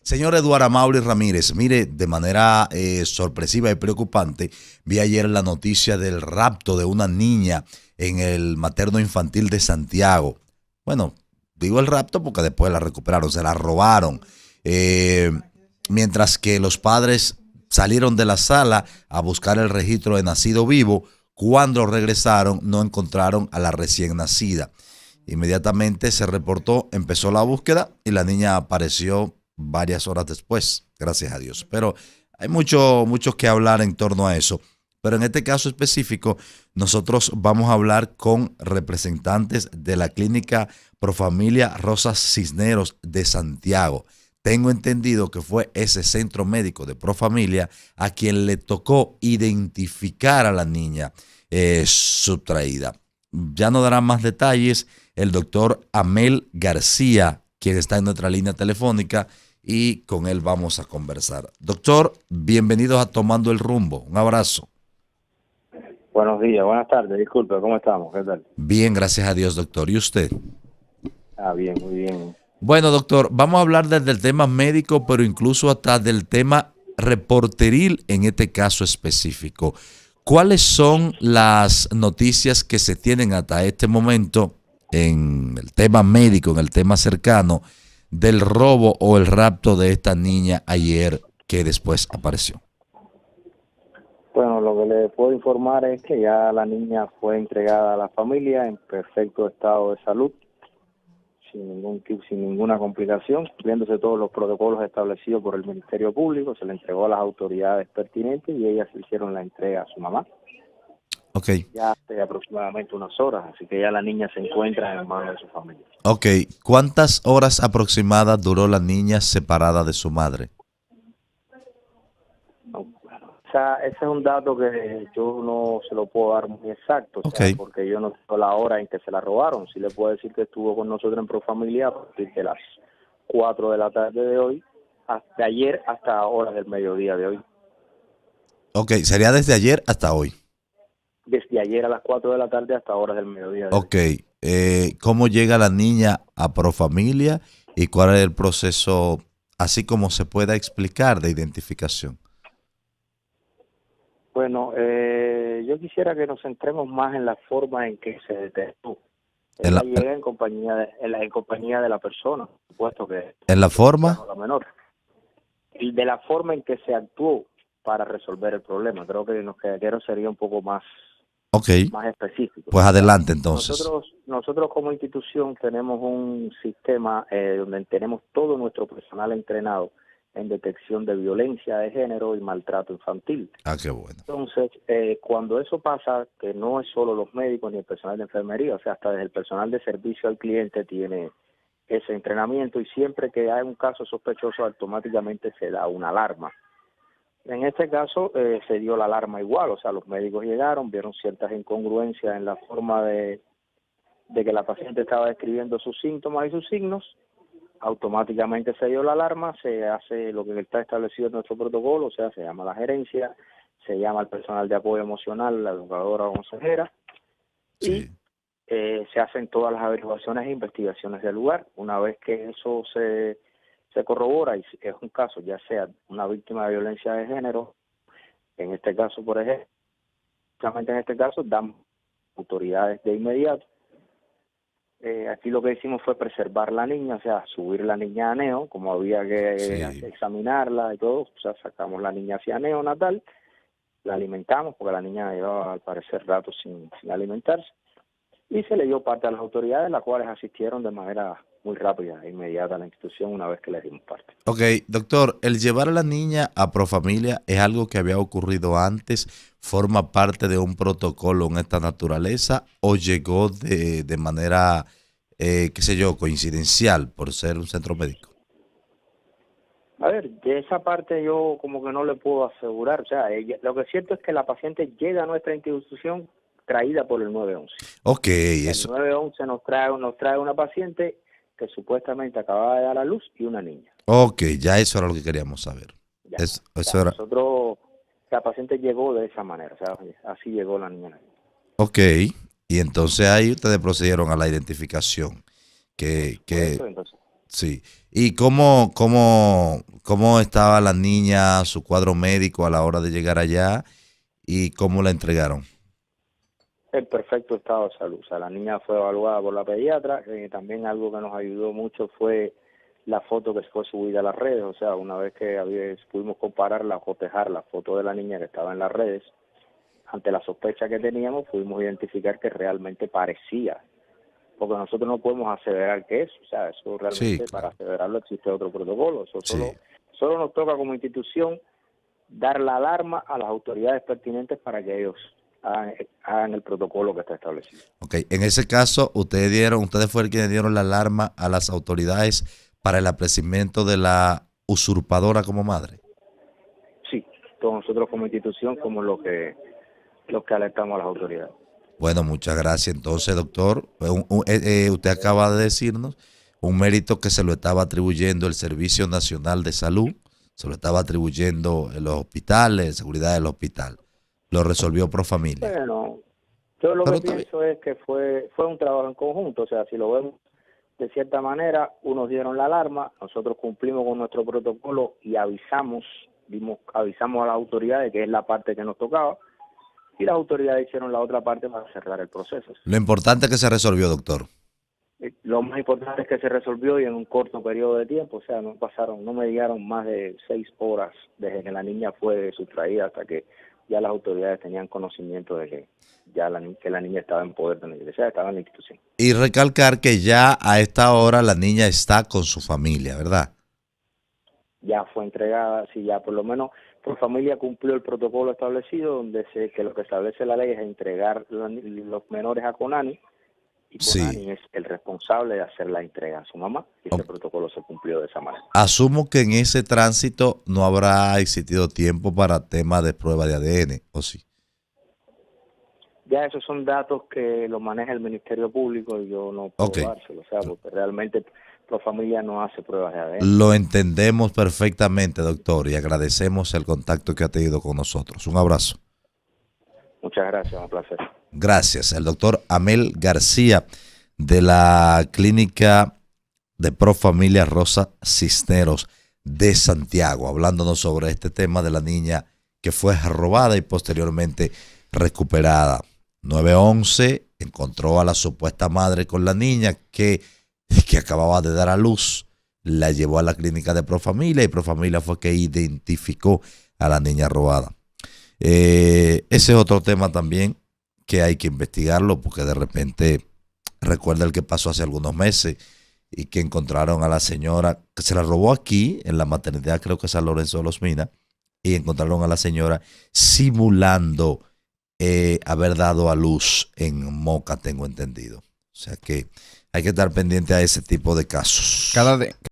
Señor Eduardo Amaury Ramírez, mire, de manera sorpresiva y preocupante, vi ayer la noticia del rapto de una niña en el materno infantil de Santiago. Bueno, digo el rapto porque después la recuperaron, se la robaron. Eh, Mientras que los padres salieron de la sala a buscar el registro de nacido vivo, cuando regresaron no encontraron a la recién nacida. Inmediatamente se reportó, empezó la búsqueda y la niña apareció varias horas después, gracias a Dios. Pero hay mucho que hablar en torno a eso. Pero en este caso específico, nosotros vamos a hablar con representantes de la clínica Profamilia Rosas Cisneros de Santiago. Tengo entendido que fue ese centro médico de Profamilia a quien le tocó identificar a la niña sustraída. Ya no dará más detalles el doctor Amel García, quien está en nuestra línea telefónica, y con él vamos a conversar. Doctor, bienvenidos a Tomando el Rumbo. Un abrazo. Buenos días, buenas tardes, disculpe, ¿cómo estamos? ¿Qué tal? Bien, gracias a Dios, doctor. ¿Y usted? Bien, muy bien. Bueno, doctor, vamos a hablar desde el tema médico, pero incluso hasta del tema reporteril en este caso específico. ¿Cuáles son las noticias que se tienen hasta este momento en el tema médico, en el tema cercano, del robo o el rapto de esta niña ayer que después apareció? Bueno, lo que le puedo informar es que ya la niña fue entregada a la familia en perfecto estado de salud, sin ninguna complicación, cumpliéndose todos los protocolos establecidos por el Ministerio Público. Se le entregó a las autoridades pertinentes y ellas le hicieron la entrega a su mamá. Ok, Ya hace aproximadamente unas horas, así que ya la niña se encuentra en manos de su familia. ok. ¿Cuántas horas aproximadas duró la niña separada de su madre? No, bueno, ese es un dato que yo no se lo puedo dar muy exacto, Ok, porque yo no sé la hora en que se la robaron. Sí le puedo decir que estuvo con nosotros en Profamilia a partir de las 4 de la tarde de hoy, hasta ayer, hasta horas del mediodía de hoy. ok. Sería desde ayer hasta hoy. Desde ayer a las 4 de la tarde hasta horas del mediodía de hoy. Ok, ¿cómo llega la niña a Profamilia y cuál es el proceso, así como se pueda explicar, de identificación? Bueno, yo quisiera que nos centremos más en la forma en que se detectó. En Ella la, llega en compañía de la persona, por supuesto que en la ya forma, no la menor. Y de la forma en que se actuó para resolver el problema. Creo que nos quedaría sería un poco ok, más específico. pues O sea, adelante entonces. nosotros como institución tenemos un sistema donde tenemos todo nuestro personal entrenado en detección de violencia de género y maltrato infantil. Ah, qué bueno. Entonces, cuando eso pasa, que no es solo los médicos ni el personal de enfermería, o sea, hasta desde el personal de servicio al cliente tiene ese entrenamiento, y siempre que hay un caso sospechoso automáticamente se da una alarma. En este caso se dio la alarma igual, o sea, los médicos llegaron, vieron ciertas incongruencias en la forma de que la paciente estaba describiendo sus síntomas y sus signos. Automáticamente se dio la alarma, se hace lo que está establecido en nuestro protocolo, o sea, se llama la gerencia, se llama al personal de apoyo emocional, la educadora o consejera, y Sí, se hacen todas las averiguaciones e investigaciones del lugar. Una vez que eso se corrobora y es un caso, ya sea una víctima de violencia de género, en este caso, por ejemplo, justamente en este caso, dan autoridades de inmediato. Aquí lo que hicimos fue preservar la niña, o sea, subir la niña a neo, como había que sí. examinarla y todo. O sea, sacamos la niña hacia neonatal, la alimentamos, porque la niña llevaba al parecer rato sin alimentarse, y se le dio parte a las autoridades, las cuales asistieron de manera muy rápida e inmediata a la institución una vez que le dimos parte. Ok, doctor, el llevar a la niña a Profamilia es algo que había ocurrido antes, forma parte de un protocolo en esta naturaleza o llegó de manera, qué sé yo, coincidencial por ser un centro médico. A ver, de esa parte yo como que no le puedo asegurar. O sea, lo que es cierto es que la paciente llega a nuestra institución traída por el 911. Ok, El eso, 911 nos trae una paciente que supuestamente acababa de dar a luz y una niña. ok, ya eso era lo que queríamos saber. Ya, Eso ya era, nosotros, la paciente llegó de esa manera, o sea, así llegó la niña. ok, y entonces ahí ustedes procedieron a la identificación, Por que supuesto, entonces Sí. ¿Y cómo estaba la niña, su cuadro médico a la hora de llegar allá y cómo la entregaron? En perfecto estado de salud. O sea, la niña fue evaluada por la pediatra. También algo que nos ayudó mucho fue la foto que fue subida a las redes. O sea, una vez que pudimos compararla, cotejar la foto de la niña que estaba en las redes, ante la sospecha que teníamos, pudimos identificar que realmente parecía. Porque nosotros no podemos aseverar que es. O sea, eso Sí, realmente, para claro. aseverarlo existe otro protocolo. Eso Sí. solo nos toca como institución dar la alarma a las autoridades pertinentes para que ellos hagan el protocolo que está establecido. Ok. En ese caso, ustedes fueron quienes dieron la alarma a las autoridades para el apresamiento de la usurpadora como madre. Sí, todos nosotros como institución somos los que alertamos a las autoridades. Bueno, muchas gracias. Entonces, doctor, usted acaba de decirnos un mérito que se lo estaba atribuyendo el Servicio Nacional de Salud, se lo estaba atribuyendo en los hospitales, seguridad del hospital. Lo resolvió Profamilia. Bueno, yo lo Pero que está bien. pienso es que fue un trabajo en conjunto. O sea, si lo vemos de cierta manera, unos dieron la alarma, nosotros cumplimos con nuestro protocolo y avisamos a las autoridades, que es la parte que nos tocaba, y las autoridades hicieron la otra parte para cerrar el proceso. Lo importante es que se resolvió, doctor. Lo más importante es que se resolvió y en un corto periodo de tiempo. O sea, no me dieron más de 6 horas desde que la niña fue sustraída hasta que ya las autoridades tenían conocimiento de que que la niña estaba en poder de la iglesia, estaba en la institución. Y recalcar que ya a esta hora la niña está con su familia, ¿verdad? Ya fue entregada, sí, ya por lo menos por familia cumplió el protocolo establecido, donde que lo que establece la ley es entregar los menores a CONANI, y Sí. CONANI es el responsable de hacer la entrega a su mamá, y ese O- protocolo se cumplió de esa manera. Asumo que en ese tránsito no habrá existido tiempo para temas de prueba de ADN, ¿o sí? Ya esos son datos que los maneja el Ministerio Público y yo no Ok. puedo dárselo, o sea, porque realmente Profamilia no hace pruebas de ADN. Lo entendemos perfectamente, doctor, y agradecemos el contacto que ha tenido con nosotros. Un abrazo. Muchas gracias, un placer. Gracias. El doctor Amel García de la Clínica de Profamilia Rosa Cisneros de Santiago, hablándonos sobre este tema de la niña que fue robada y posteriormente recuperada. 911 encontró a la supuesta madre con la niña que acababa de dar a luz, la llevó a la clínica de Profamilia y Profamilia fue que identificó a la niña robada. Ese es otro tema también que hay que investigarlo porque de repente recuerda el que pasó hace algunos meses y que encontraron a la señora que se la robó aquí en la maternidad, creo que San Lorenzo de los Minas, y encontraron a la señora simulando haber dado a luz en Moca, tengo entendido. O sea que hay que estar pendiente a ese tipo de casos.